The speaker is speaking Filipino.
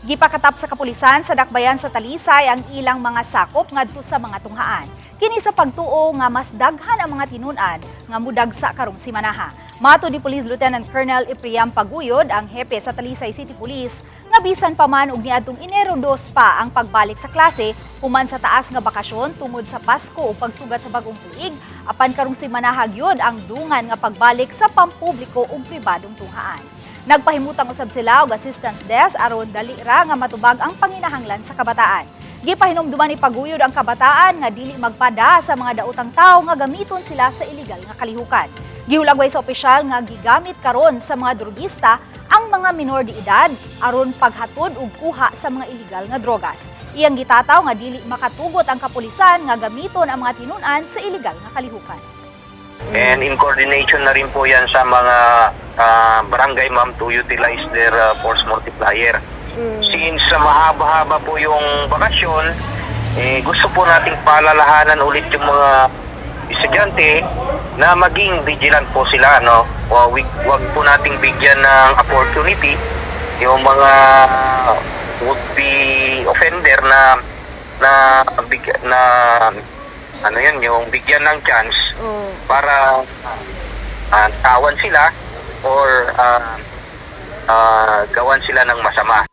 Gipakatap sa kapulisan sa dakbayan sa Talisay ang ilang mga sakop ngadto sa mga tunghaan. Kini sa pagtuo nga mas daghan ang mga tinun-an nga mudagsa karong simanaha. Mato ni Police Lieutenant Colonel Ipriam Paguyod, ang hepe sa Talisay City Police, nga bisan pa man og niadtong Enero 2 pa ang pagbalik sa klase human sa taas nga bakasyon tungod sa Pasko o pagsugat sa bagong tuig, apan karong simanaha gyud ang dungan nga pagbalik sa pampubliko ug pribadong tunghaan. Nagpahimutang usab sila og assistance desk aron dali ra nga matubag ang panginahanglan sa kabataan. Gipahinumduman ni Paguyod ang kabataan nga dili magpada sa mga daotang tao nga gamiton sila sa illegal nga kalihukan. Gihulagway sa opisyal nga gigamit karon sa mga drogista ang mga minor de edad aron paghatod ug kuha sa mga illegal nga drogas. Iyang gitataw nga dili makatugot ang kapulisan nga gamiton ang mga tinun-an sa illegal nga kalihukan. And in coordination na rin po yan sa mga barangay, ma'am, to utilize their force multiplier. Since mahaba-haba po yung bakasyon, gusto po nating palalahanan ulit yung mga estudyante na maging vigilant po sila, no? Wag po nating bigyan ng opportunity yung mga would-be offender na ano yun, yung bigyan ng chance para tawan sila or gawan sila ng masama.